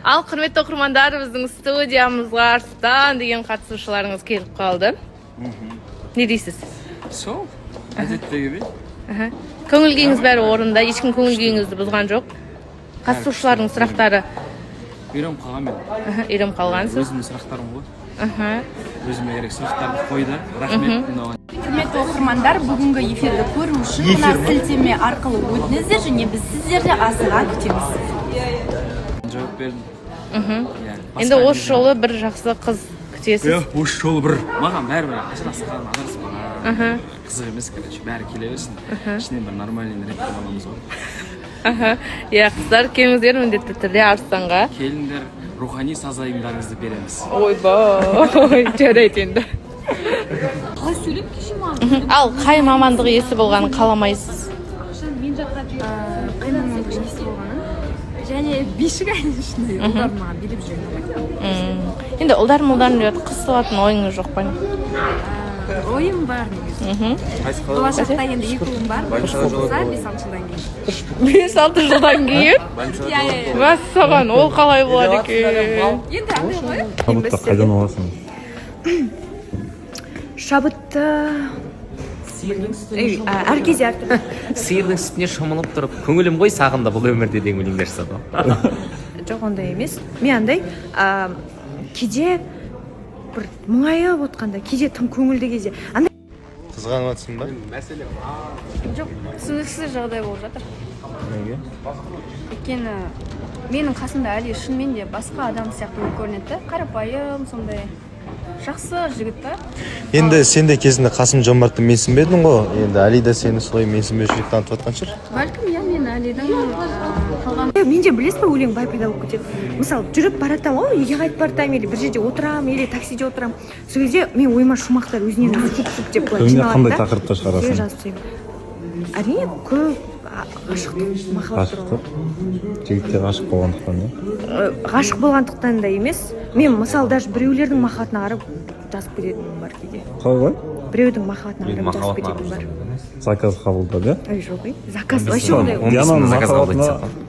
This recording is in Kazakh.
Ал құрметті оқырмандар, біздің студиямызға Арыстан деген қатысушыларыңыз келіп қалды. Не дейсіз? Сол, әдеттегідей. Көңіл күйіңіз бәрі орында, ешкім көңіл күйіңізді бұзған жоқ. Қатысушылардың сұрақтары Үйреніп қалған мен. үйреніп қалғансыз. Өзімнің сұрақтарым ғой. Өзіме керек сұрақтарды қойды. Рахмет. Құрметті оқырмандар, бүгінгі эфирді көру үшін мына сілтеме арқылы өтіңіздер және біз сіздерді асыға күтеміз. Жауап бердім. Енді осы жолы бір жақсы қыз күтесіз. Осы жолы бір. Маған бәрібір ажырасқан, адаспаған. Қызық емес, короче, бәрі келе берсін. Ішінен бір нормальный рет боламыз ғой. Иә, қыздар келіңіздер міндетті түрде Арыстанға. Келіңдер, рухани сазайымдарыңызды береміз. Ойбай, жарайды енді. Қалай сөйлеп кеше маған? Ал қай мамандығы есі болғанын қаламайсыз? Қай мамандығы есі болғанын? Және бешік айны ішінде ұлдар маған билеп жүрген. Енді ұлдар-мұлдар деп қыз салатын ойыңыз жоқ па? Ойым бар негізі. Болашақта енді 2 ұлым бар. Болса 5-6 жылдан кейін. 5-6 жылдан кейін? Мәссаған, ол қалай болады екен? Енді андай ғой. Шабытты қайдан аласың? Шабытты әр кезде әртүрлі. Сиырдың сүтіне шомылып тұрып, көңілім ғой сағында бұл өмірде деген өлеңдер жазады. Жоқ, ондай емес. Мен андай кейде бір мұңайып отқанда, кейде тым көңілді кезде. Қызғанып жатсың ба? Жоқ, түсініксіз жағдай болып жатыр. Неге? Өйткені менің қасымда әлі шынымен де басқа адам сияқты болып көрінеді. Қарапайым, сондай жақсы жігіт та. Енді сен де кезінде Қасым Жомартты менсінбедің ғой. Енді Али да сені солай менсінбеушілік танытып жатқан шығар. Бәлкім, иә, мен Әлидің қалған. Менде білесіз бе, өлең бай пайда болып кетеді. Мысалы, жүріп баратам ғой, үйге қайтып баратам, или бір жерде отырам, или таксиде отырам. Сол кезде мен ойыма шумақтар өзінен өзі кетіп деп былай Өзіңе жиналады қандай да. тақырыпта шығарасың? Жазып тастаймын. Әрине, көп ғашықтық, махаббат туралы. Ғашықтық? Жігітке ғашық болғандықтан не? Ғашық болғандықтан да емес. Мен мысалы даже біреулердің махаббатына қарап жазып кететінім бар кейде. Қалай? Біреудің махаббатына қарап жазып кететінім бар. Заказ қабылдады, Ой, жоқ, заказ вообще ондай. Диананың заказ махаббатына қабылдайды